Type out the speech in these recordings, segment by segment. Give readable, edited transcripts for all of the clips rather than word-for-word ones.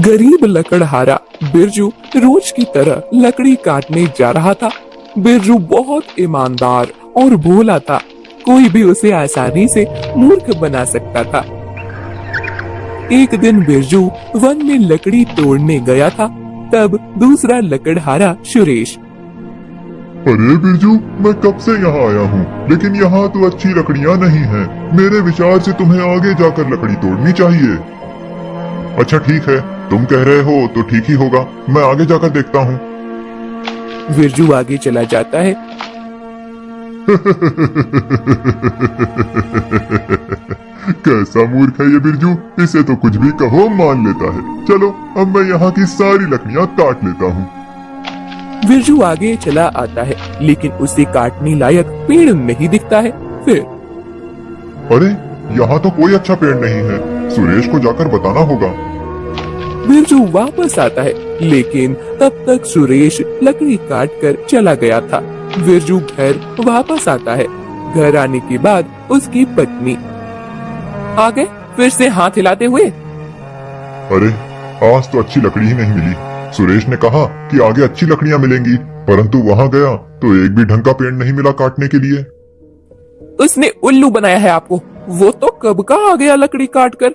गरीब लकड़हारा बिरजू रोज की तरह लकड़ी काटने जा रहा था। बिरजू बहुत ईमानदार और भोला था। कोई भी उसे आसानी से मूर्ख बना सकता था। एक दिन बिरजू वन में लकड़ी तोड़ने गया था। तब दूसरा लकड़हारा सुरेश, अरे बिरजू, मैं कब से यहाँ आया हूँ, लेकिन यहाँ तो अच्छी लकड़ियाँ नहीं हैं। मेरे विचार से तुम्हें आगे जाकर लकड़ी तोड़नी चाहिए। अच्छा ठीक है, तुम कह रहे हो तो ठीक ही होगा, मैं आगे जाकर देखता हूँ। बिरजू आगे चला जाता है। कैसा मूर्ख है ये बिरजू, इसे तो कुछ भी कहो मान लेता है। चलो अब मैं यहाँ की सारी लकड़ियाँ काट लेता हूँ। बिरजू आगे चला आता है, लेकिन उसे काटने लायक पेड़ नहीं दिखता है। फिर अरे यहाँ तो कोई अच्छा पेड़ नहीं है, सुरेश को जाकर बताना होगा। बिरजू वापस आता है, लेकिन तब तक सुरेश लकड़ी काट कर चला गया था। बिरजू घर वापस आता है। घर आने के बाद उसकी पत्नी आ गए फिर से हाथ हिलाते हुए। अरे आज तो अच्छी लकड़ी ही नहीं मिली। सुरेश ने कहा कि आगे अच्छी लकड़ियाँ मिलेंगी, परंतु वहाँ गया तो एक भी ढंग का पेड़ नहीं मिला काटने के लिए। उसने उल्लू बनाया है आपको, वो तो कब का आ गया लकड़ी काट कर।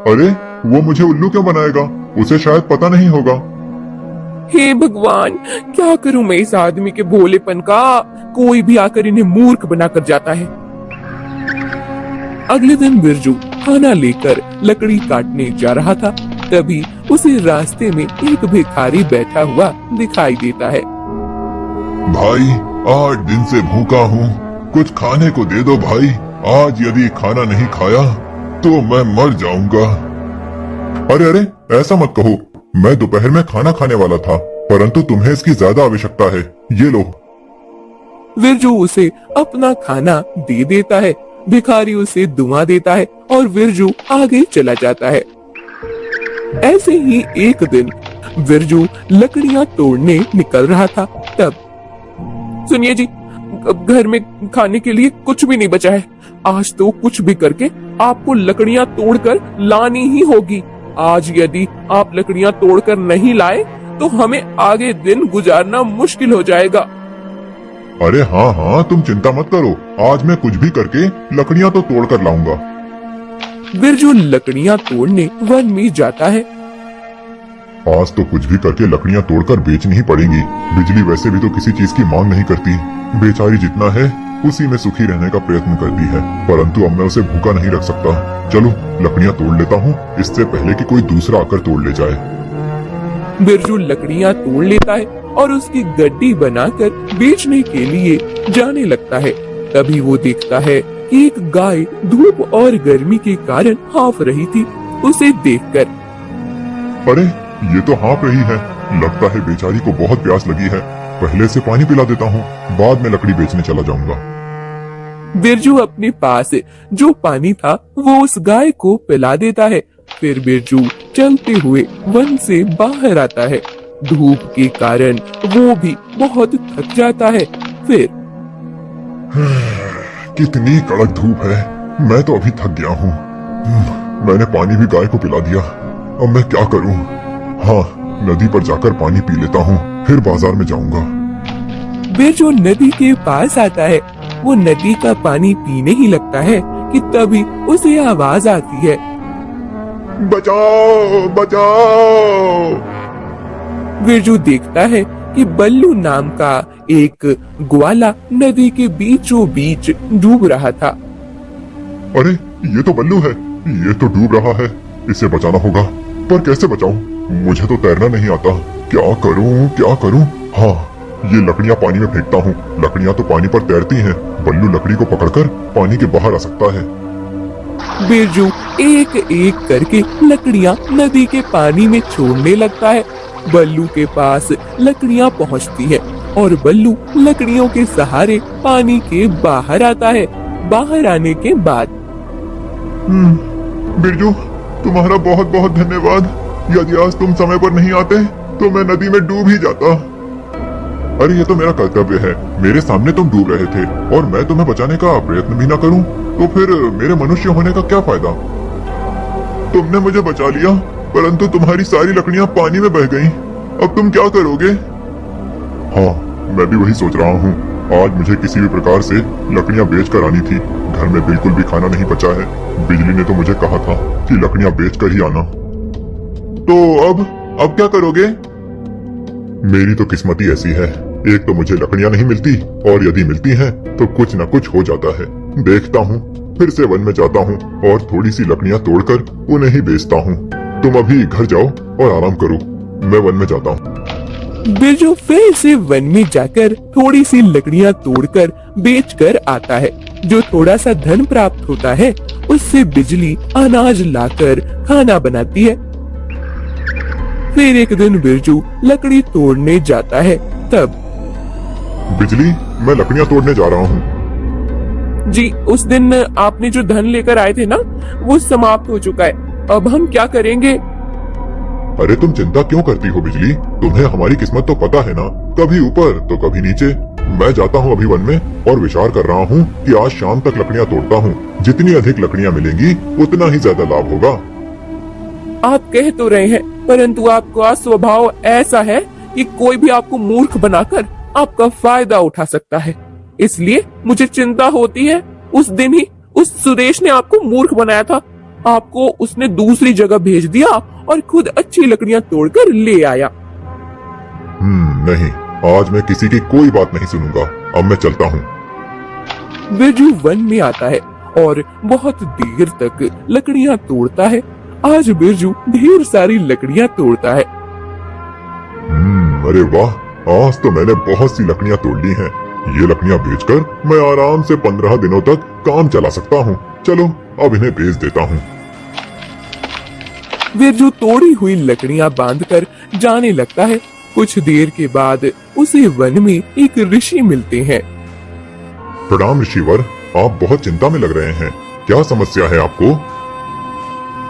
अरे वो मुझे उल्लू क्यों बनाएगा, उसे शायद पता नहीं होगा। हे भगवान, क्या करूं मैं इस आदमी के भोलेपन का। कोई भी आकर इन्हें मूर्ख बनाकर जाता है। अगले दिन बिरजू खाना लेकर लकड़ी काटने जा रहा था। तभी उसे रास्ते में एक भिखारी बैठा हुआ दिखाई देता है। भाई 8 दिन से भूखा हूँ, कुछ खाने को दे दो भाई। आज यदि खाना नहीं खाया तो मैं मर जाऊंगा। अरे अरे ऐसा मत कहो, मैं दोपहर में खाना खाने वाला था, परंतु तुम्हें इसकी ज्यादा आवश्यकता है, ये लो। बिरजू उसे अपना खाना दे देता है। भिखारी उसे दुआ देता है और बिरजू आगे चला जाता है। ऐसे ही एक दिन बिरजू लकड़ियां तोड़ने निकल रहा था। तब सुनिए जी, अब घर में खाने के लिए कुछ भी नहीं बचा है। आज तो कुछ भी करके आपको लकड़ियां तोड़कर लानी ही होगी। आज यदि आप लकड़ियां तोड़कर नहीं लाए तो हमें आगे दिन गुजारना मुश्किल हो जाएगा। अरे हाँ हाँ, तुम चिंता मत करो, आज मैं कुछ भी करके लकड़ियां तो तोड़ कर लाऊंगा। बिरजू लकड़ियां तोड़ने वन में जाता है। आज तो कुछ भी करके लकड़ियां तोड़कर बेचनी ही पड़ेंगी। बिजली वैसे भी तो किसी चीज की मांग नहीं करती, बेचारी जितना है उसी में सुखी रहने का प्रयत्न करती है, परंतु अब मैं उसे भूखा नहीं रख सकता। चलो लकड़ियां तोड़ लेता हूँ, इससे पहले कि कोई दूसरा आकर तोड़ ले जाए। बिरजू लकड़ियां तोड़ लेता है और उसकी गड्डी बनाकर बेचने के लिए जाने लगता है। तभी वो देखता है कि एक गाय धूप और गर्मी के कारण हाँफ रही थी। उसे देखकर, अरे ये तो हाँफ रही है, लगता है बेचारी को बहुत प्यास लगी है। पहले से पानी पिला देता हूँ, बाद में लकड़ी बेचने चला जाऊंगा। बिरजू अपने पास जो पानी था वो उस गाय को पिला देता है। फिर बिरजू चलते हुए वन से बाहर आता है। धूप के कारण वो भी बहुत थक जाता है। फिर कितनी कड़क धूप है, मैं तो अभी थक गया हूँ। मैंने पानी भी गाय को पिला दिया, अब मैं क्या करूँ? हाँ, नदी पर जाकर पानी पी लेता हूँ, फिर बाजार में जाऊंगा। बिरजू नदी के पास आता है। वो नदी का पानी पीने ही लगता है कि तभी उसे आवाज आती है, बचाओ बचाओ। बिरजू देखता है कि बल्लू नाम का एक ग्वाला नदी के बीचों बीच डूब रहा था। अरे ये तो बल्लू है, ये तो डूब रहा है, इसे बचाना होगा, पर कैसे बचाऊं? मुझे तो तैरना नहीं आता, क्या करूं क्या करूं? हाँ, ये लकड़ियां पानी में फेंकता हूँ, लकड़ियां तो पानी पर तैरती हैं, बल्लू लकड़ी को पकड़कर पानी के बाहर आ सकता है। बिरजू एक एक करके लकड़ियां नदी के पानी में छोड़ने लगता है। बल्लू के पास लकड़ियां पहुंचती है और बल्लू लकड़ियों के सहारे पानी के बाहर आता है। बाहर आने के बाद, बिरजू तुम्हारा बहुत बहुत धन्यवाद, यदि आज तुम समय पर नहीं आते तो मैं नदी में डूब ही जाता। अरे ये तो मेरा कर्तव्य है, मेरे सामने तुम डूब रहे थे और मैं तुम्हें बचाने का प्रयत्न भी न करूं तो फिर मेरे मनुष्य होने का क्या फायदा। तुमने मुझे बचा लिया परंतु तुम्हारी सारी लकड़ियां पानी में बह गईं। अब तुम क्या करोगे? हाँ, मैं भी वही सोच रहा हूँ। आज मुझे किसी भी प्रकार से लकड़ियां बेच कर आनी थी। घर में बिल्कुल भी खाना नहीं बचा है। बिजली ने तो मुझे कहा था कि लकड़ियां बेच कर ही आना। तो अब क्या करोगे? मेरी तो किस्मत ही ऐसी है, एक तो मुझे लकड़ियां नहीं मिलती और यदि मिलती हैं तो कुछ न कुछ हो जाता है। देखता हूँ, फिर से वन में जाता हूँ और थोड़ी सी लकड़ियां तोड़कर उन्हें ही बेचता हूँ। तुम अभी घर जाओ और आराम करो, मैं वन में जाता हूँ। बिरजू फिर से वन में जाकर थोड़ी सी लकड़ियां तोड़कर बेचकर आता है। जो थोड़ा सा धन प्राप्त होता है उससे बिजली अनाज लाकर खाना बनाती है। फिर एक दिन बिरजू लकड़ी तोड़ने जाता है। तब बिजली, मैं लकड़ियां तोड़ने जा रहा हूँ। जी, उस दिन आपने जो धन लेकर आए थे ना, वो समाप्त हो चुका है। अब हम क्या करेंगे? अरे तुम चिंता क्यों करती हो बिजली, तुम्हें हमारी किस्मत तो पता है ना, कभी ऊपर तो कभी नीचे। मैं जाता हूँ अभी वन में और विचार कर रहा हूँ कि आज शाम तक लकड़ियां तोड़ता हूँ। जितनी अधिक लकड़ियां मिलेंगी उतना ही ज्यादा लाभ होगा। आप कह तो रहे हैं, परंतु आपका स्वभाव ऐसा है कि कोई भी आपको मूर्ख बनाकर आपका फायदा उठा सकता है। इसलिए मुझे चिंता होती है। उस दिन ही उस सुरेश ने आपको मूर्ख बनाया था। आपको उसने दूसरी जगह भेज दिया और खुद अच्छी लकड़ियां तोड़कर ले आया। नहीं, आज मैं किसी की कोई बात नहीं सुनूंगा। अब मैं चलता हूँ। बिरजू वन में आता है और बहुत देर तक लकड़ियां तोड़ता है। आज बिरजू ढेर सारी लकड़ियां तोड़ता है। अरे वाह, आज तो मैंने बहुत सी लकड़ियां तोड़ ली हैं। ये लकड़ियां बेचकर मैं आराम से 15 दिनों तक काम चला सकता हूँ। चलो अब इन्हें बेच देता हूँ। बिरजू तोड़ी हुई लकड़ियां बांधकर जाने लगता है। कुछ देर के बाद उसे वन में एक ऋषि मिलते हैं। प्रणाम ऋषिवर, आप बहुत चिंता में लग रहे हैं। क्या समस्या है आपको?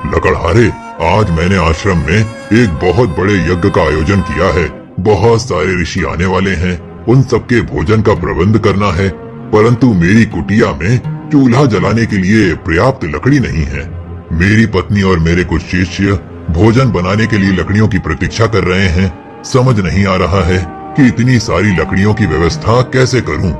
लकड़हारे, आज मैंने आश्रम में एक बहुत बड़े यज्ञ का आयोजन किया है। बहुत सारे ऋषि आने वाले हैं, उन सबके भोजन का प्रबंध करना है, परंतु मेरी कुटिया में चूल्हा जलाने के लिए पर्याप्त लकड़ी नहीं है। मेरी पत्नी और मेरे कुछ शिष्य भोजन बनाने के लिए लकड़ियों की प्रतीक्षा कर रहे हैं। समझ नहीं आ रहा है कि इतनी सारी लकड़ियों की व्यवस्था कैसे करूं।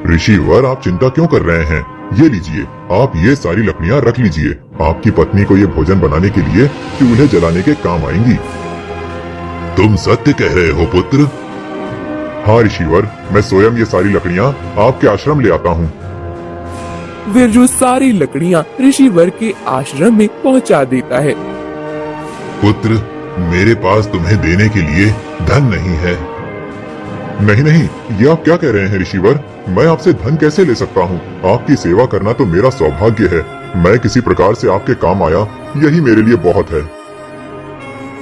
ऋषिवर, आप चिंता क्यों कर रहे हैं? ये लीजिए, आप ये सारी लकड़ियां रख लीजिए। आपकी पत्नी को ये भोजन बनाने के लिए चूल्हे जलाने के काम आएंगी। तुम सत्य कह रहे हो पुत्र? हाँ ऋषिवर, मैं स्वयं ये सारी लकड़ियां आपके आश्रम ले आता हूँ। बिरजू सारी लकड़ियां ऋषिवर के आश्रम में पहुंचा देता है। पुत्र, मेरे पास तुम्हें देने के लिए धन नहीं है। नहीं, ये आप क्या कह रहे हैं ऋषिवर? मैं आपसे धन कैसे ले सकता हूँ? आपकी सेवा करना तो मेरा सौभाग्य है। मैं किसी प्रकार से आपके काम आया, यही मेरे लिए बहुत है।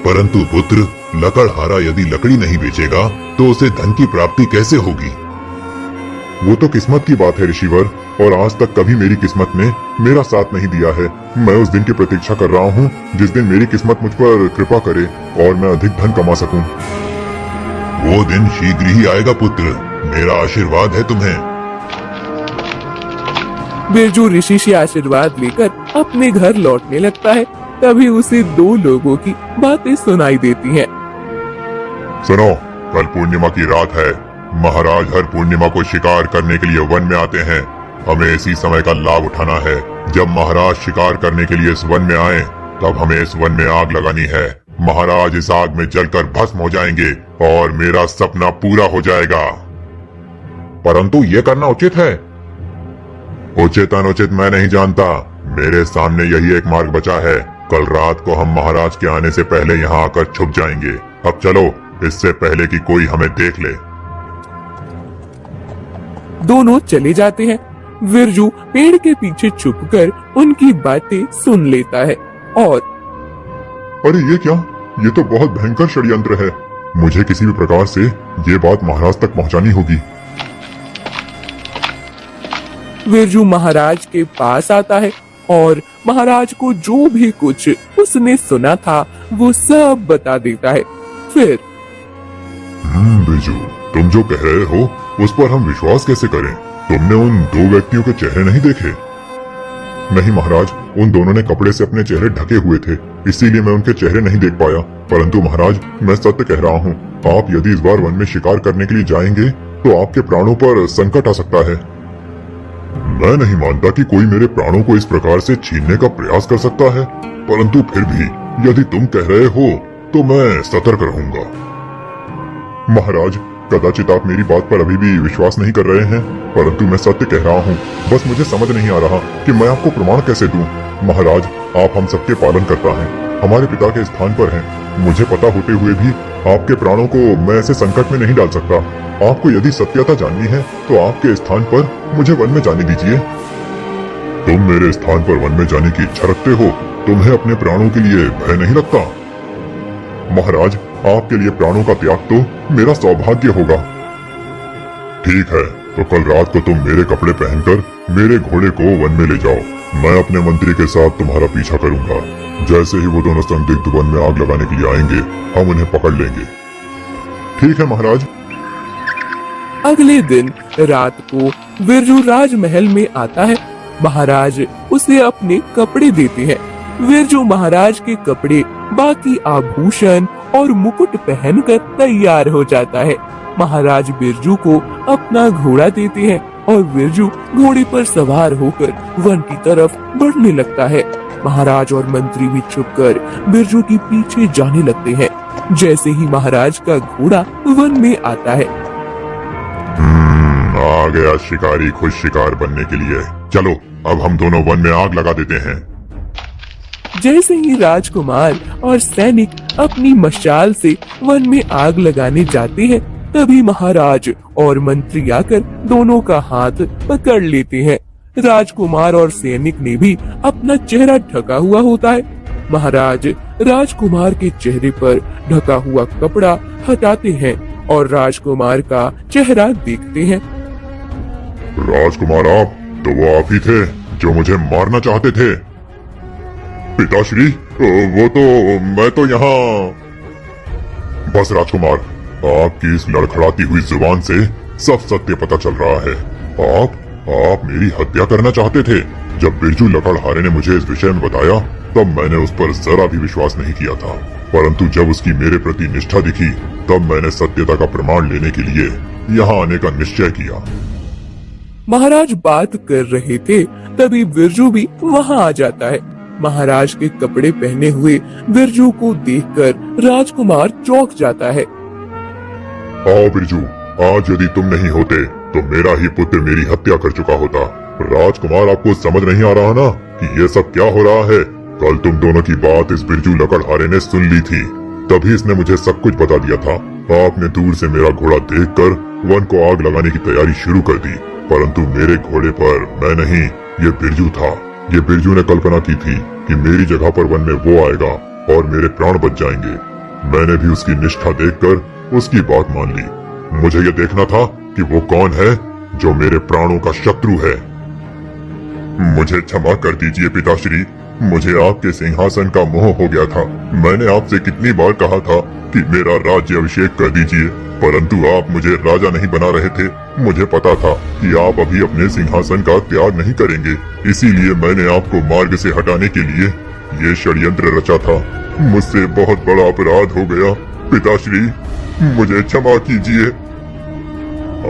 परंतु पुत्र, लकड़हारा यदि लकड़ी नहीं बेचेगा तो उसे धन की प्राप्ति कैसे होगी? वो तो किस्मत की बात है ऋषिवर, और आज तक कभी मेरी किस्मत ने मेरा साथ नहीं दिया है। मैं उस दिन की प्रतीक्षा कर रहा हूँ जिस दिन मेरी किस्मत मुझ पर कृपा करे और मैं अधिक धन कमा सकूं। वो दिन शीघ्र ही आएगा पुत्र, मेरा आशीर्वाद है तुम्हें। बिरजू ऋषि से आशीर्वाद लेकर अपने घर लौटने लगता है। तभी उसे दो लोगों की बातें सुनाई देती हैं। सुनो, कल पूर्णिमा की रात है। महाराज हर पूर्णिमा को शिकार करने के लिए वन में आते हैं। हमें इसी समय का लाभ उठाना है। जब महाराज शिकार करने के लिए इस वन में आए, तब हमें इस वन में आग लगानी है। महाराज इस आग में जलकर भस्म हो जाएंगे और मेरा सपना पूरा हो जाएगा। परंतु ये करना उचित है? उचित अनुचित मैं नहीं जानता, मेरे सामने यही एक मार्ग बचा है। कल रात को हम महाराज के आने से पहले यहाँ आकर छुप जाएंगे। अब चलो, इससे पहले कि कोई हमें देख ले। दोनों चले जाते हैं। बिरजू पेड़ के पीछे छुपकर उनकी बातें सुन लेता है और अरे ये क्या? ये तो बहुत भयंकर षड्यंत्र है। मुझे किसी भी प्रकार से ये बात महाराज तक पहुंचानी होगी। बिरजू महाराज के पास आता है और महाराज को जो भी कुछ उसने सुना था वो सब बता देता है। फिर बिरजू, तुम जो कह रहे हो उस पर हम विश्वास कैसे करें? तुमने उन दो व्यक्तियों के चेहरे नहीं देखे? नहीं महाराज, उन दोनों ने कपड़े से अपने चेहरे ढके हुए थे, इसीलिए मैं उनके चेहरे नहीं देख पाया। परंतु महाराज, मैं सत्य कह रहा हूँ, आप यदि इस बार वन में शिकार करने के लिए जाएंगे तो आपके प्राणों पर संकट आ सकता है। मैं नहीं मानता कि कोई मेरे प्राणों को इस प्रकार से छीनने का प्रयास कर सकता है, परंतु फिर भी यदि तुम कह रहे हो तो मैं सतर्क रहूंगा। महाराज, कदाचित आप मेरी बात पर अभी भी विश्वास नहीं कर रहे हैं, परंतु मैं सत्य कह रहा हूँ। बस मुझे समझ नहीं आ रहा कि मैं आपको प्रमाण कैसे दूं। महाराज, आप हम सबके पालन करता हैं, हमारे पिता के स्थान पर हैं। मुझे पता होते हुए भी आपके प्राणों को मैं ऐसे संकट में नहीं डाल सकता। आपको यदि सत्यता जाननी है तो आपके स्थान पर मुझे वन में जाने दीजिए। तुम मेरे स्थान पर वन में जाने की इच्छा रखते हो? तुम्हें अपने प्राणों के लिए भय नहीं लगता? महाराज, आपके लिए प्राणों का त्याग तो मेरा सौभाग्य होगा। ठीक है, तो कल रात को तुम मेरे कपड़े पहनकर मेरे घोड़े को वन में ले जाओ। मैं अपने मंत्री के साथ तुम्हारा पीछा करूंगा। जैसे ही वो दोनों संदिग्ध वन में आग लगाने के लिए आएंगे, हम उन्हें पकड़ लेंगे। ठीक है महाराज। अगले दिन रात को बिरजू राजमहल में आता है। महाराज उसे अपने कपड़े देते हैं। बिरजू महाराज के कपड़े, बाकी आभूषण और मुकुट पहनकर तैयार हो जाता है। महाराज बिरजू को अपना घोड़ा देते हैं और बिरजू घोड़े पर सवार होकर वन की तरफ बढ़ने लगता है। महाराज और मंत्री भी छुपकर बिरजू के पीछे जाने लगते हैं। जैसे ही महाराज का घोड़ा वन में आता है, आ गया शिकारी खुद शिकार बनने के लिए। चलो, अब हम दोनों वन में आग लगा देते हैं। जैसे ही राजकुमार और सैनिक अपनी मशाल से वन में आग लगाने जाते हैं, तभी महाराज और मंत्री आकर दोनों का हाथ पकड़ लेते हैं। राजकुमार और सैनिक ने भी अपना चेहरा ढका हुआ होता है। महाराज राजकुमार के चेहरे पर ढका हुआ कपड़ा हटाते हैं और राजकुमार का चेहरा देखते हैं। राजकुमार, आप तो वो आप ही थे जो मुझे मारना चाहते थे। पिताश्री, वो तो मैं तो यहाँ। बस राजकुमार, आपकी इस लड़खड़ाती हुई जुबान से सब सत्य पता चल रहा है। आप मेरी हत्या करना चाहते थे। जब बिरजू लकड़हारे ने मुझे इस विषय में बताया, तब मैंने उस पर जरा भी विश्वास नहीं किया था, परंतु जब उसकी मेरे प्रति निष्ठा दिखी, तब मैंने सत्यता का प्रमाण लेने के लिए यहाँ आने का निश्चय किया। महाराज बात कर रहे थे, तभी बिरजू भी वहाँ आ जाता है। महाराज के कपड़े पहने हुए बिरजू को देखकर राजकुमार चौंक जाता है। आओ बिरजू, आज यदि तुम नहीं होते तो मेरा ही पुत्र मेरी हत्या कर चुका होता। राजकुमार, आपको समझ नहीं आ रहा ना कि ये सब क्या हो रहा है? कल तुम दोनों की बात इस बिरजू लकड़हारे ने सुन ली थी, तभी इसने मुझे सब कुछ बता दिया था। आपने दूर से मेरा घोड़ा देखकर वन को आग लगाने की तैयारी शुरू कर दी, परंतु मेरे घोड़े पर मैं नहीं, ये बिरजू था। ये बिरजू ने कल्पना की थी कि मेरी जगह पर वन में वो आएगा और मेरे प्राण बच जाएंगे। मैंने भी उसकी निष्ठा देखकर उसकी बात मान ली। मुझे ये देखना था कि वो कौन है जो मेरे प्राणों का शत्रु है। मुझे क्षमा कर दीजिए पिताश्री, मुझे आपके सिंहासन का मोह हो गया था। मैंने आपसे कितनी बार कहा था कि मेरा राज्य अभिषेक कर दीजिए, परंतु आप मुझे राजा नहीं बना रहे थे। मुझे पता था कि आप अभी अपने सिंहासन का त्याग नहीं करेंगे, इसीलिए मैंने आपको मार्ग से हटाने के लिए ये षड्यंत्र रचा था। मुझसे बहुत बड़ा अपराध हो गया पिताश्री, मुझे क्षमा कीजिए।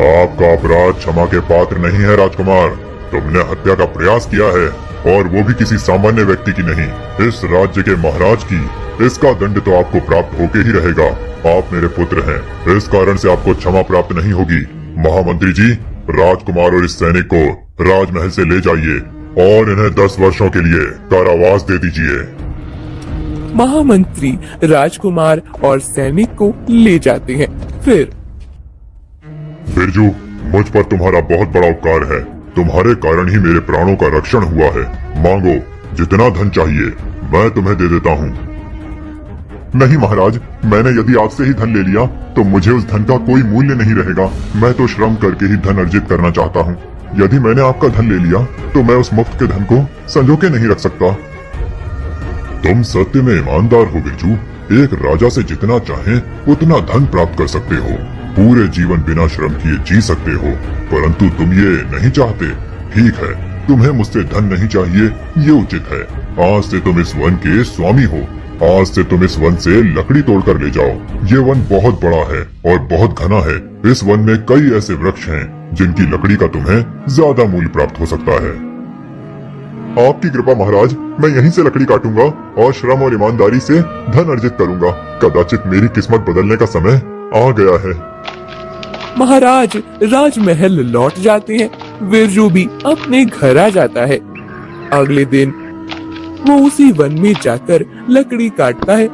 आपका अपराध क्षमा के पात्र नहीं है राजकुमार। तुमने हत्या का प्रयास किया है, और वो भी किसी सामान्य व्यक्ति की नहीं, इस राज्य के महाराज की। इसका दंड तो आपको प्राप्त होके ही रहेगा। आप मेरे पुत्र हैं, इस कारण से आपको क्षमा प्राप्त नहीं होगी। महामंत्री जी, राजकुमार और इस सैनिक को राजमहल से ले जाइए और इन्हें 10 वर्षों के लिए कारावास दे दीजिए। महामंत्री राजकुमार और सैनिक को ले जाते हैं। फिर बिरजू, मुझ पर तुम्हारा बहुत बड़ा उपकार है। तुम्हारे कारण ही मेरे प्राणों का रक्षण हुआ है। मांगो, जितना धन चाहिए मैं तुम्हें दे देता हूँ। नहीं महाराज, मैंने यदि आपसे ही धन ले लिया तो मुझे उस धन का कोई मूल्य नहीं रहेगा। मैं तो श्रम करके ही धन अर्जित करना चाहता हूँ। यदि मैंने आपका धन ले लिया तो मैं उस मुफ्त के धन को संजो के नहीं रख सकता। तुम सत्य में ईमानदार हो बिरजू। एक राजा से जितना चाहें उतना धन प्राप्त कर सकते हो, पूरे जीवन बिना श्रम किए जी सकते हो, परंतु तुम ये नहीं चाहते। ठीक है, तुम्हें मुझसे धन नहीं चाहिए, ये उचित है। आज से तुम इस वन के स्वामी हो। आज से तुम इस वन से लकड़ी तोड़कर ले जाओ। ये वन बहुत बड़ा है और बहुत घना है। इस वन में कई ऐसे वृक्ष हैं जिनकी लकड़ी का तुम्हें ज्यादा मूल्य प्राप्त हो सकता है। आपकी कृपा महाराज, मैं यहीं से लकड़ी काटूंगा और श्रम और ईमानदारी से धन अर्जित करूंगा। कदाचित मेरी किस्मत बदलने का समय आ गया है। महाराज राजमहल लौट जाते हैं। बिरजू भी अपने घर आ जाता है। अगले दिन वो उसी वन में जाकर लकड़ी काटता है।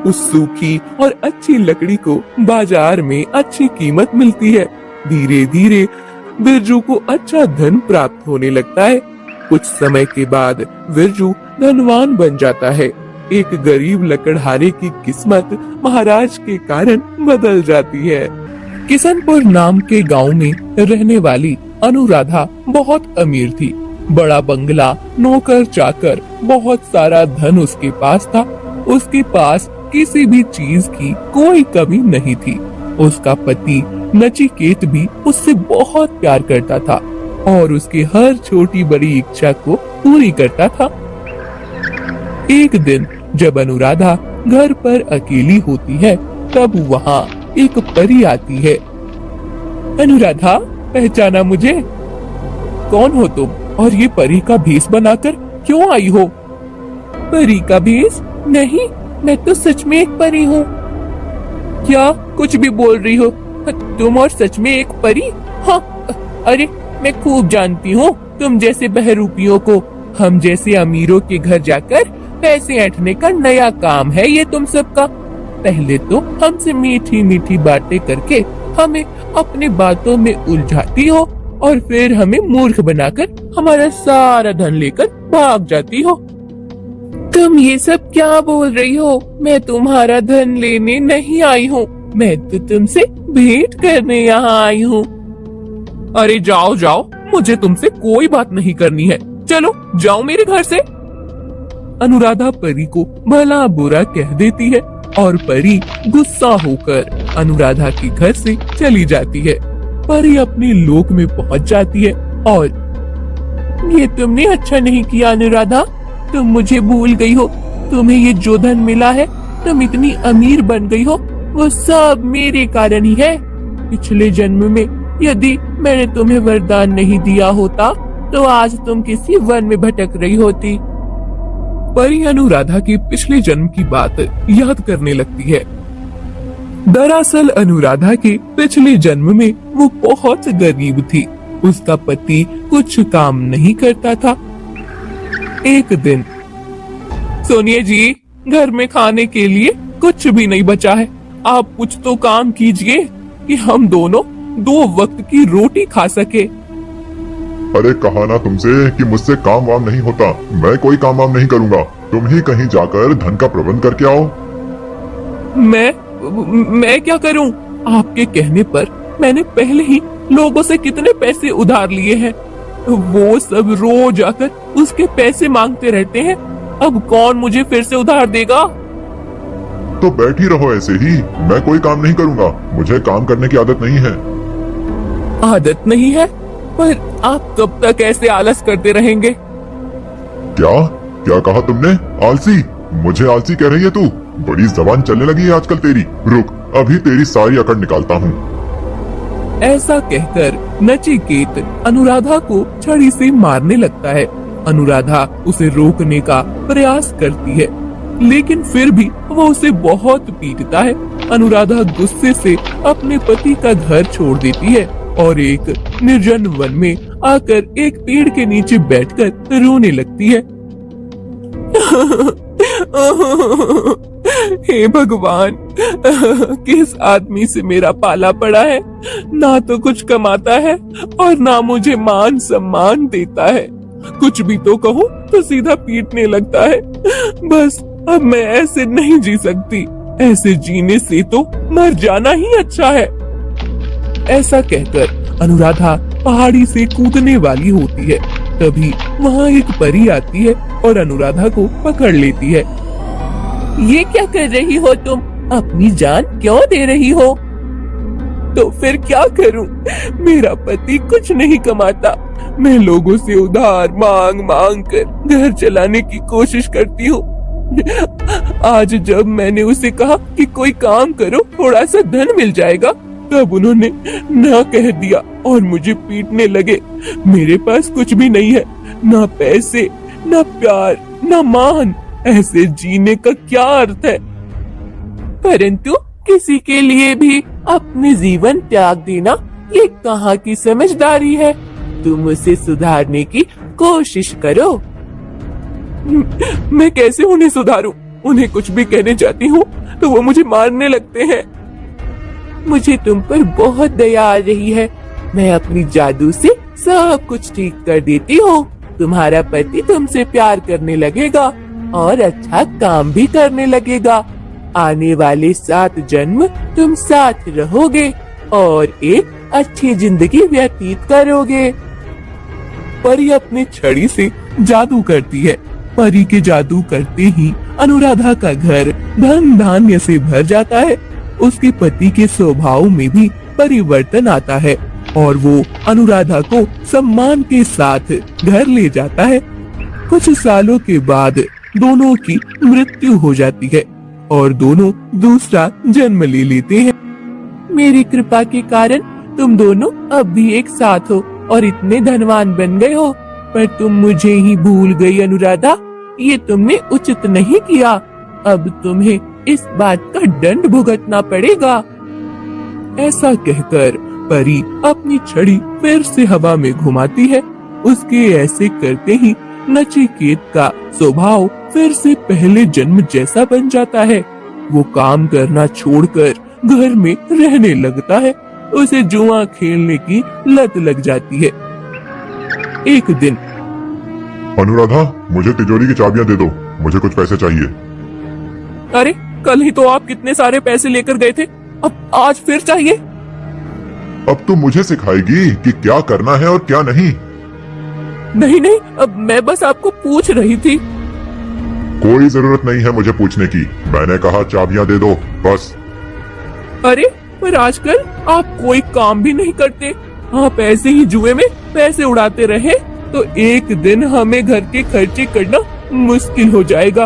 उस सूखी और अच्छी लकड़ी को बाजार में अच्छी कीमत मिलती है। धीरे धीरे बिरजू को अच्छा धन प्राप्त होने लगता है। कुछ समय के बाद बिरजू धनवान बन जाता है। एक गरीब लकड़हारे की किस्मत महाराज के कारण बदल जाती है। किशनपुर नाम के गांव में रहने वाली अनुराधा बहुत अमीर थी। बड़ा बंगला, नौकर चाकर, बहुत सारा धन उसके पास था। उसके पास किसी भी चीज की कोई कमी नहीं थी। उसका पति नचिकेत भी उससे बहुत प्यार करता था और उसकी हर छोटी बड़ी इच्छा को पूरी करता था। एक दिन जब अनुराधा घर पर अकेली होती है, तब वहाँ एक परी आती है। अनुराधा, पहचाना मुझे? कौन हो तुम और ये परी का भेष बनाकर क्यों आई हो? परी का भेष? नहीं, मैं तो सच में एक परी हूँ। क्या कुछ भी बोल रही हो? तुम और सच में एक परी? हाँ, अरे मैं खूब जानती हूँ तुम जैसे बहरूपियों को। हम जैसे अमीरों के घर जाकर पैसे ऐंठने का नया काम है ये तुम सबका। पहले तो हमसे मीठी मीठी बातें करके हमें अपनी बातों में उलझाती हो और फिर हमें मूर्ख बनाकर हमारा सारा धन लेकर भाग जाती हो। तुम ये सब क्या बोल रही हो? मैं तुम्हारा धन लेने नहीं आई हूँ, मैं तो तुमसे भेंट करने यहाँ आई हूँ। अरे जाओ जाओ, मुझे तुमसे कोई बात नहीं करनी है। चलो जाओ मेरे घर से। अनुराधा परी को भला बुरा कह देती है और परी गुस्सा होकर अनुराधा के घर से चली जाती है। परी अपने लोक में पहुंच जाती है और ये तुमने अच्छा नहीं किया अनुराधा, तुम मुझे भूल गई हो। तुम्हें ये जो धन मिला है, तुम इतनी अमीर बन गई हो, वो सब मेरे कारण ही है। पिछले जन्म में यदि मैंने तुम्हें वरदान नहीं दिया होता तो आज तुम किसी वन में भटक रही होती। परी अनुराधा के पिछले जन्म की बात याद करने लगती है। दरअसल अनुराधा के पिछले जन्म में वो बहुत गरीब थी। उसका पति कुछ काम नहीं करता था। एक दिन, सोनिया जी, घर में खाने के लिए कुछ भी नहीं बचा है, आप कुछ तो काम कीजिए कि हम दोनों 2 वक्त की रोटी खा सके। अरे कहा ना तुमसे कि मुझसे काम वाम नहीं होता। मैं कोई काम वाम नहीं करूँगा, तुम ही कहीं जाकर धन का प्रबंध करके आओ। मैं क्या करूं? आपके कहने पर मैंने पहले ही लोगों से कितने पैसे उधार लिए हैं। वो सब रोज आकर उसके पैसे मांगते रहते हैं। अब कौन मुझे फिर से उधार देगा? तो बैठी रहो ऐसे ही, मैं कोई काम नहीं करूँगा। मुझे काम करने की आदत नहीं है। आदत नहीं है? पर आप कब तक ऐसे आलस करते रहेंगे? क्या क्या कहा तुमने? आलसी? मुझे आलसी कह रही है तू? बड़ी जबान चलने लगी है आजकल तेरी। रुक, अभी तेरी सारी अकड़ निकालता हूँ। ऐसा कहकर नचिकेत अनुराधा को छड़ी से मारने लगता है। अनुराधा उसे रोकने का प्रयास करती है, लेकिन फिर भी वो उसे बहुत पीटता है। अनुराधा गुस्से से अपने पति का घर छोड़ देती है और एक निर्जन वन में आकर एक पेड़ के नीचे बैठकर रोने लगती है। हे भगवान, किस आदमी से मेरा पाला पड़ा है। ना तो कुछ कमाता है और ना मुझे मान सम्मान देता है। कुछ भी तो कहूँ तो सीधा पीटने लगता है। बस अब मैं ऐसे नहीं जी सकती। ऐसे जीने से तो मर जाना ही अच्छा है। ऐसा कहकर अनुराधा पहाड़ी से कूदने वाली होती है। तभी वहाँ एक परी आती है और अनुराधा को पकड़ लेती है। ये क्या कर रही हो तुम? अपनी जान क्यों दे रही हो? तो फिर क्या करूं? मेरा पति कुछ नहीं कमाता। मैं लोगों से उधार मांग मांग कर घर चलाने की कोशिश करती हूँ। आज जब मैंने उसे कहा कि कोई काम करो, थोड़ा सा धन मिल जाएगा, तब उन्होंने ना कह दिया और मुझे पीटने लगे। मेरे पास कुछ भी नहीं है, ना पैसे, ना प्यार, ना मान। ऐसे जीने का क्या अर्थ है? परंतु किसी के लिए भी अपने जीवन त्याग देना ये कहाँ की समझदारी है? तुम उसे सुधारने की कोशिश करो। मैं कैसे उन्हें सुधारूं? उन्हें कुछ भी कहने जाती हूँ तो वो मुझे मारने लगते हैं। मुझे तुम पर बहुत दया आ रही है। मैं अपनी जादू से सब कुछ ठीक कर देती हूँ। तुम्हारा पति तुमसे प्यार करने लगेगा और अच्छा काम भी करने लगेगा। आने वाले 7 जन्म तुम साथ रहोगे और एक अच्छी जिंदगी व्यतीत करोगे। परी अपनी छड़ी से जादू करती है। परी के जादू करते ही अनुराधा का घर धन धान्य से भर जाता है। उसके पति के स्वभाव में भी परिवर्तन आता है और वो अनुराधा को सम्मान के साथ घर ले जाता है। कुछ सालों के बाद दोनों की मृत्यु हो जाती है और दोनों दूसरा जन्म ले लेते हैं। मेरी कृपा के कारण तुम दोनों अब भी एक साथ हो और इतने धनवान बन गए हो, पर तुम मुझे ही भूल गई अनुराधा। ये तुमने उचित नहीं किया। अब तुम्हें इस बात का दंड भुगतना पड़ेगा। ऐसा कहकर परी अपनी छड़ी फिर से हवा में घुमाती है। उसके ऐसे करते ही नचिकेत का स्वभाव फिर से पहले जन्म जैसा बन जाता है। वो काम करना छोड़कर घर में रहने लगता है। उसे जुआ खेलने की लत लग जाती है। एक दिन, अनुराधा, मुझे तिजोरी की चाबियां दे दो, मुझे कुछ पैसे चाहिए। अरे कल ही तो आप कितने सारे पैसे लेकर गए थे, अब आज फिर चाहिए? अब तू मुझे सिखाएगी कि क्या करना है और क्या नहीं। नहीं नहीं, अब मैं बस आपको पूछ रही थी। कोई जरूरत नहीं है मुझे पूछने की। मैंने कहा चाबियां दे दो, बस। अरे पर आजकल आप कोई काम भी नहीं करते। आप ऐसे ही जुए में पैसे उड़ाते रहे तो एक दिन हमें घर के खर्चे करना मुश्किल हो जाएगा।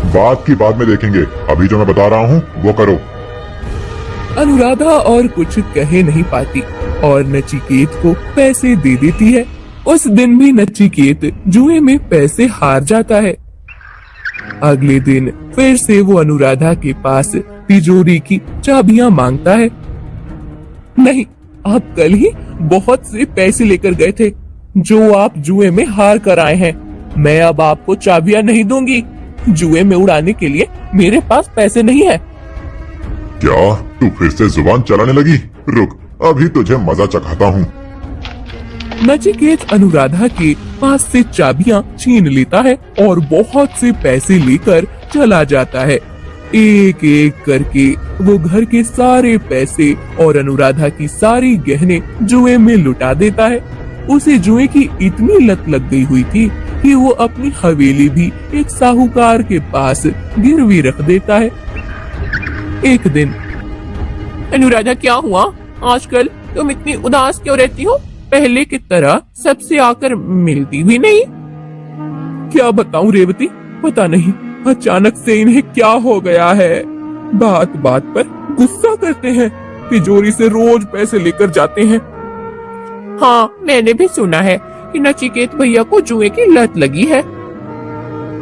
बात की बाद में देखेंगे, अभी जो मैं बता रहा हूँ वो करो। अनुराधा और कुछ कह नहीं पाती और नचिकेत को पैसे दे देती है। उस दिन भी नचिकेत जुए में पैसे हार जाता है। अगले दिन फिर से वो अनुराधा के पास तिजोरी की चाबियां मांगता है। नहीं, आप कल ही बहुत से पैसे लेकर गए थे जो आप जुए में हार कर आए हैं। मैं अब आपको चाबियां नहीं दूंगी। जुए में उड़ाने के लिए मेरे पास पैसे नहीं है। क्या तू फिर से जुबान चलाने लगी? रुक, अभी तुझे मजा चखाता हूँ। नचिकेत अनुराधा के पास से चाबियां छीन लेता है और बहुत से पैसे लेकर चला जाता है। एक एक करके वो घर के सारे पैसे और अनुराधा की सारी गहने जुए में लुटा देता है। उसे जुए की इतनी लत लग गई हुई थी कि वो अपनी हवेली भी एक साहूकार के पास गिरवी रख देता है। एक दिन, अनुराधा क्या हुआ? आजकल तुम इतनी उदास क्यों रहती हो? पहले की तरह सबसे आकर मिलती भी नहीं। क्या बताऊं रेवती, पता नहीं अचानक से इन्हें क्या हो गया है। बात बात पर गुस्सा करते हैं, तिजोरी से रोज पैसे लेकर जाते हैं। हाँ, मैंने भी सुना है कि नचिकेत भैया को जुए की लत लगी है।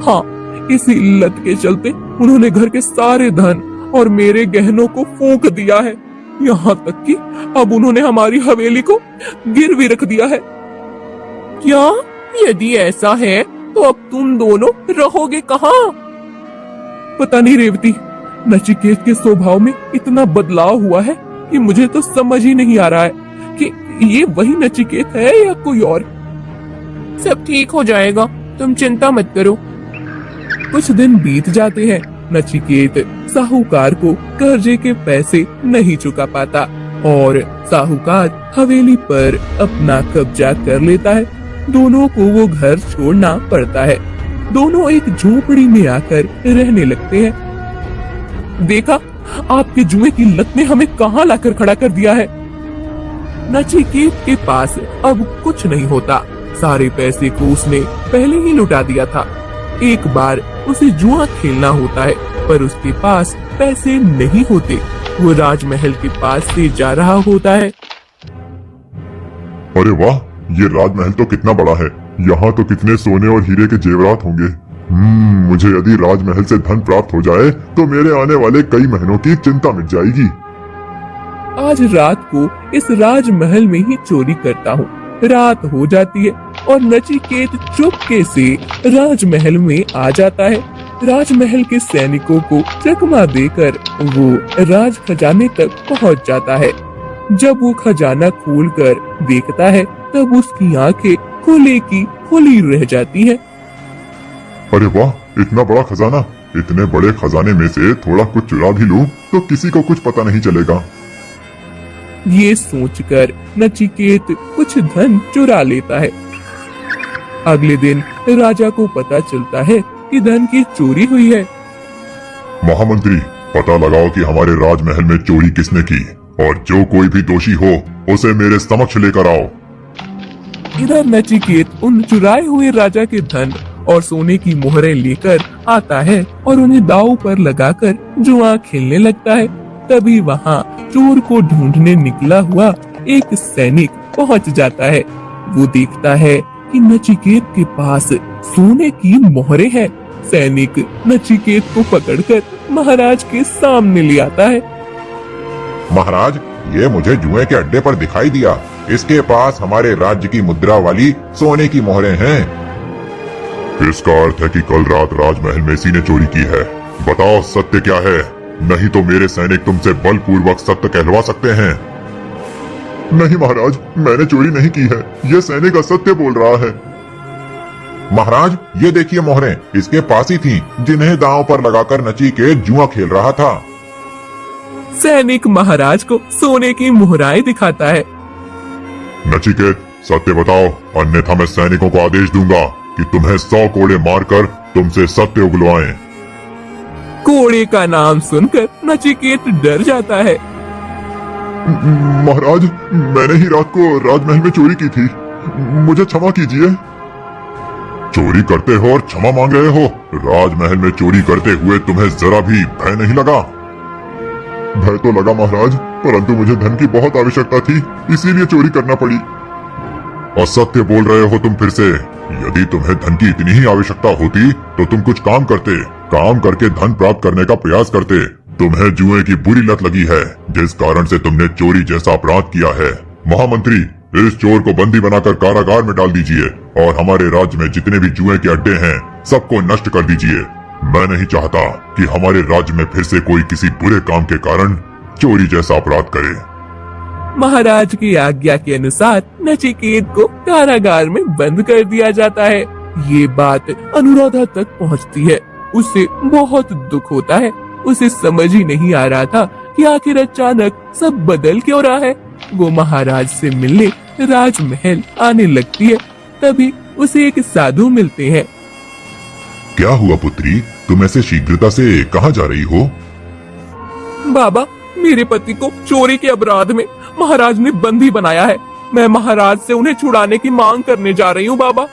हाँ, इसी लत के चलते उन्होंने घर के सारे धन और मेरे गहनों को फूंक दिया है। यहाँ तक कि अब उन्होंने हमारी हवेली को गिरवी रख दिया है। क्या? यदि ऐसा है तो अब तुम दोनों रहोगे कहाँ? पता नहीं रेवती, नचिकेत के स्वभाव में इतना बदलाव हुआ है कि मुझे तो समझ ही नहीं आ रहा है कि ये वही नचिकेत है या कोई और। सब ठीक हो जाएगा, तुम चिंता मत करो। कुछ दिन बीत जाते हैं। नचिकेत साहूकार को कर्जे के पैसे नहीं चुका पाता और साहूकार हवेली पर अपना कब्जा कर लेता है। दोनों को वो घर छोड़ना पड़ता है। दोनों एक झोपड़ी में आकर रहने लगते हैं। देखा, आपके जुए की लत ने हमें कहाँ लाकर खड़ा कर दिया है। नचिकेत के पास अब कुछ नहीं होता। सारे पैसे को उसने पहले ही लुटा दिया था। एक बार उसे जुआ खेलना होता है, पर उसके पास पैसे नहीं होते। वो राजमहल के पास से जा रहा होता है। अरे वाह, ये राजमहल तो कितना बड़ा है। यहाँ तो कितने सोने और हीरे के जेवरात होंगे। मुझे यदि राजमहल से धन प्राप्त हो जाए तो मेरे आने वाले कई महीनों की चिंता मिट जाएगी। आज रात को इस राजमहल में ही चोरी करता हूँ। रात हो जाती है और नचिकेत चुपके से राजमहल में आ जाता है। राजमहल के सैनिकों को चकमा देकर वो राज खजाने तक पहुँच जाता है। जब वो खजाना खोलकर देखता है तब उसकी आंखें खुले की खुली रह जाती है। अरे वाह, इतना बड़ा खजाना। इतने बड़े खजाने में से थोड़ा कुछ चुरा भी लूं तो किसी को कुछ पता नहीं चलेगा। ये सोचकर नचिकेत कुछ धन चुरा लेता है। अगले दिन राजा को पता चलता है कि धन की चोरी हुई है। महामंत्री, पता लगाओ कि हमारे राजमहल में चोरी किसने की और जो कोई भी दोषी हो उसे मेरे समक्ष लेकर आओ। इधर नचिकेत उन चुराए हुए राजा के धन और सोने की मोहरें लेकर आता है और उन्हें दांव पर लगाकर जुआ खेलने लगता है। तभी वहाँ चोर को ढूंढने निकला हुआ एक सैनिक पहुँच जाता है। वो देखता है कि नचिकेत के पास सोने की मोहरें हैं। सैनिक नचिकेत को पकड़कर महाराज के सामने ले आता है। महाराज, ये मुझे जुए के अड्डे पर दिखाई दिया। इसके पास हमारे राज्य की मुद्रा वाली सोने की मोहरें हैं। इसका अर्थ है कि कल रात राजमहल में इसी ने चोरी की है। बताओ सत्य क्या है, नहीं तो मेरे सैनिक तुमसे बलपूर्वक सत्य कहलवा सकते हैं। नहीं महाराज, मैंने चोरी नहीं की है। यह सैनिक असत्य बोल रहा है। महाराज, ये देखिए मोहरें इसके पास ही थीं, जिन्हें दांव पर लगाकर नचिकेत जुआ खेल रहा था। सैनिक महाराज को सोने की मोहराएं दिखाता है। नचिकेत, सत्य बताओ, अन्यथा मैं सैनिकों को आदेश दूंगा कि तुम्हें 100 कोड़े मारकर तुमसे सत्य उगलवाएं। कोड़े का नाम सुनकर नचिकेत डर जाता है। महाराज, मैंने ही रात को राजमहल में चोरी की थी। मुझे क्षमा कीजिए। चोरी करते हो और क्षमा मांग रहे हो? राजमहल में चोरी करते हुए तुम्हें जरा भी भय नहीं लगा? भय तो लगा महाराज, परंतु मुझे धन की बहुत आवश्यकता थी, इसीलिए चोरी करना पड़ी। असत्य बोल रहे हो तुम फिर से। यदि तुम्हें धन की इतनी ही आवश्यकता होती तो तुम कुछ काम करते, काम करके धन प्राप्त करने का प्रयास करते। तुम्हें जुए की बुरी लत लगी है, जिस कारण से तुमने चोरी जैसा अपराध किया है। महामंत्री, इस चोर को बंदी बनाकर कारागार में डाल दीजिए और हमारे राज्य में जितने भी जुए के अड्डे हैं सबको नष्ट कर दीजिए। मैं नहीं चाहता कि हमारे राज्य में फिर से कोई किसी बुरे काम के कारण चोरी जैसा अपराध करे। महाराज की आज्ञा के अनुसार नचिकेत को कारागार में बंद कर दिया जाता है। ये बात अनुराधा तक पहुंचती है। उसे बहुत दुख होता है। उसे समझ ही नहीं आ रहा था कि आखिर अचानक सब बदल क्यों रहा है। वो महाराज से मिलने राजमहल आने लगती है। तभी उसे एक साधु मिलते हैं। क्या हुआ पुत्री, तुम ऐसे शीघ्रता से कहाँ जा रही हो? बाबा, मेरे पति को चोरी के अपराध में महाराज ने बंदी बनाया है। मैं महाराज से उन्हें छुड़ाने की मांग करने जा रही हूँ बाबा।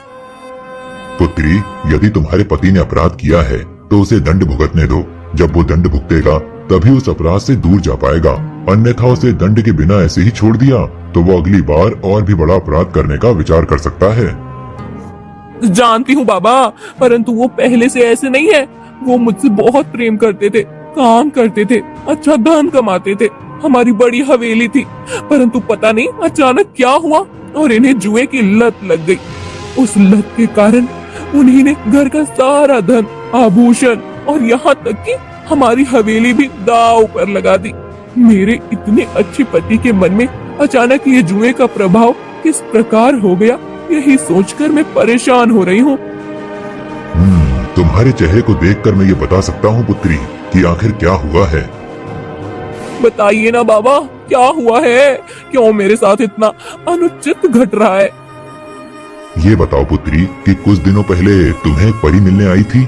पुत्री, यदि तुम्हारे पति ने अपराध किया है तो उसे दंड भुगतने दो। जब वो दंड भुगतेगा तभी उस अपराध से दूर जा पाएगा। अन्यथा उसे दंड के बिना ऐसे ही छोड़ दिया तो वो अगली बार और भी बड़ा अपराध करने का विचार कर सकता है। जानती हूँ बाबा, परंतु वो पहले से ऐसे नहीं है। वो मुझसे बहुत प्रेम करते थे, काम करते थे, अच्छा धन कमाते थे, हमारी बड़ी हवेली थी। परंतु पता नहीं अचानक क्या हुआ और इन्हें जुए की लत लग गई। उस लत के कारण उन्हीं ने घर का सारा धन, आभूषण और यहाँ तक कि हमारी हवेली भी दांव पर लगा दी। मेरे इतने अच्छे पति के मन में अचानक ये जुए का प्रभाव किस प्रकार हो गया, यही सोचकर मैं परेशान हो रही हूँ। तुम्हारे चेहरे को देखकर मैं ये बता सकता हूँ पुत्री कि आखिर क्या हुआ है। बताइए ना बाबा, क्या हुआ है? क्यों मेरे साथ इतना अनुचित घट रहा है? ये बताओ पुत्री कि कुछ दिनों पहले तुम्हें एक परी मिलने आई थी।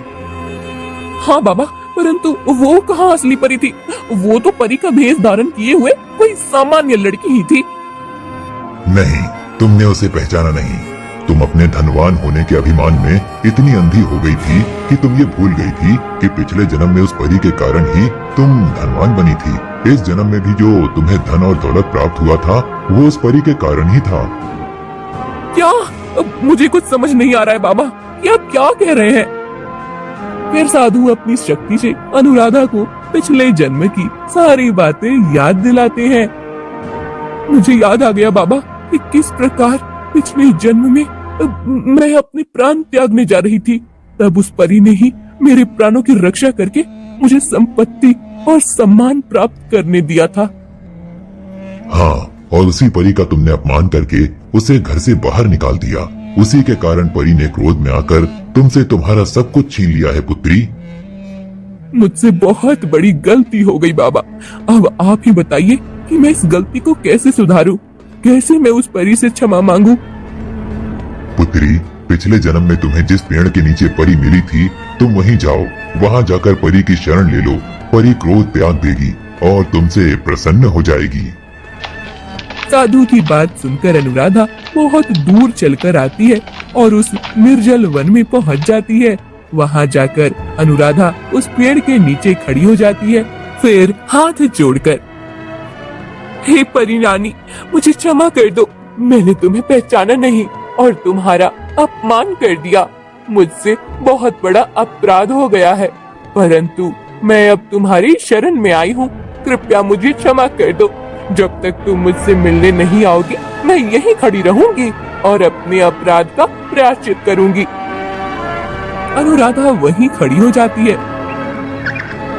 हाँ बाबा, परंतु वो कहाँ असली परी थी। वो तो परी का भेष धारण किए हुए कोई सामान्य लड़की ही थी। नहीं, तुमने उसे पहचाना नहीं। तुम अपने धनवान होने के अभिमान में इतनी अंधी हो गई थी कि तुम ये भूल गई थी कि पिछले जन्म में उस परी के कारण ही तुम धनवान बनी थी। इस जन्म में भी जो तुम्हें धन और दौलत प्राप्त हुआ था वो उस परी के कारण ही था। क्या? अब मुझे कुछ समझ नहीं आ रहा है बाबा, कि आप क्या कह रहे हैं। फिर साधु अपनी शक्ति से अनुराधा को पिछले जन्म की सारी बातें याद दिलाते हैं। मुझे याद आ गया बाबा कि किस प्रकार पिछले जन्म में मैं अपने प्राण त्यागने जा रही थी। तब उस परी ने ही मेरे प्राणों की रक्षा करके मुझे संपत्ति और सम्मान प्राप्त करने दिया था। हाँ, और उसी परी का तुमने अपमान करके उसे घर से बाहर निकाल दिया। उसी के कारण परी ने क्रोध में आकर तुमसे तुम्हारा सब कुछ छीन लिया है पुत्री। मुझसे बहुत बड़ी गलती हो गई बाबा। अब आप ही बताइए कि मैं इस गलती को कैसे सुधारूं, कैसे मैं उस परी से क्षमा मांगू। पुत्री, पिछले जन्म में तुम्हें जिस पेड़ के नीचे परी मिली थी, तुम वहीं जाओ। वहाँ जाकर परी की शरण ले लो। परी क्रोध त्याग देगी और तुमसे प्रसन्न हो जाएगी। साधु की बात सुनकर अनुराधा बहुत दूर चलकर आती है और उस निर्जल वन में पहुंच जाती है। वहां जाकर अनुराधा उस पेड़ के नीचे खड़ी हो जाती है, फिर हाथ जोड़कर, हे परी रानी, मुझे क्षमा कर दो। मैंने तुम्हें पहचाना नहीं और तुम्हारा अपमान कर दिया। मुझसे बहुत बड़ा अपराध हो गया है, परंतु मैं अब तुम्हारी शरण में आई हूँ। कृपया मुझे क्षमा कर दो। जब तक तुम मुझसे मिलने नहीं आओगी, मैं यहीं खड़ी रहूंगी और अपने अपराध का प्रायश्चित करूंगी। अनुराधा वहीं खड़ी हो जाती है।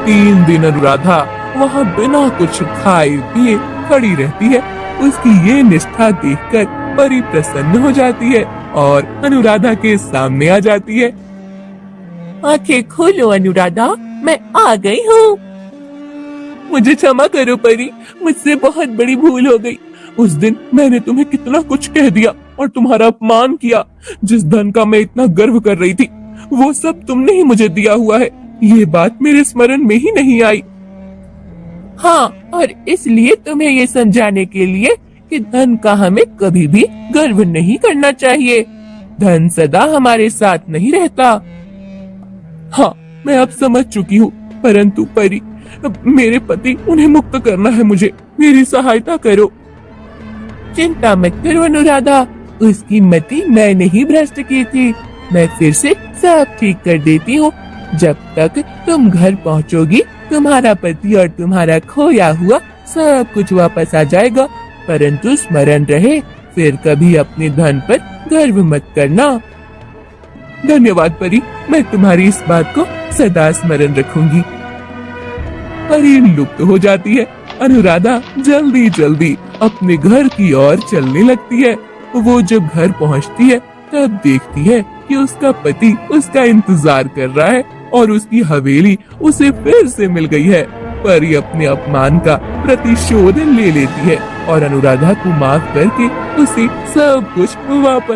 3 दिन अनुराधा वहाँ बिना कुछ खाए पिए खड़ी रहती है। उसकी ये निष्ठा देखकर परी प्रसन्न हो जाती है और अनुराधा के सामने आ जाती है। आंखें खोलो अनुराधा, मैं आ गई हूँ। मुझे क्षमा करो परी, मुझसे बहुत बड़ी भूल हो गई। उस दिन मैंने तुम्हें कितना कुछ कह दिया और तुम्हारा अपमान किया। जिस धन का मैं इतना गर्व कर रही थी, वो सब तुमने ही मुझे दिया हुआ है। ये बात मेरे स्मरण में ही नहीं आई। हाँ, और इसलिए तुम्हें ये समझाने के लिए कि धन का हमें कभी भी गर्व नहीं करना चाहिए। धन सदा हमारे साथ नहीं रहता। हाँ, मैं अब समझ चुकी हूँ, परंतु परी, मेरे पति, उन्हें मुक्त करना है मुझे। मेरी सहायता करो। चिंता मत करो अनुराधा, उसकी मति मैंने ही भ्रष्ट की थी। मैं फिर से सब ठीक कर देती हूँ। जब तक तुम घर पहुँचोगी, तुम्हारा पति और तुम्हारा खोया हुआ सब कुछ वापस आ जाएगा। परंतु स्मरण रहे, फिर कभी अपने धन पर गर्व मत करना। धन्यवाद परी, मैं तुम्हारी इस बात को सदा स्मरण रखूंगी। परी लुप्त हो जाती है। अनुराधा जल्दी जल्दी अपने घर की ओर चलने लगती है। वो जब घर पहुंचती है, तब देखती है कि उसका पति उसका इंतजार कर रहा है और उसकी हवेली उसे फिर से मिल गई है। परी अपने अपमान का प्रतिशोध ले लेती है और अनुराधा को माफ करके उसे सब कुछ वापस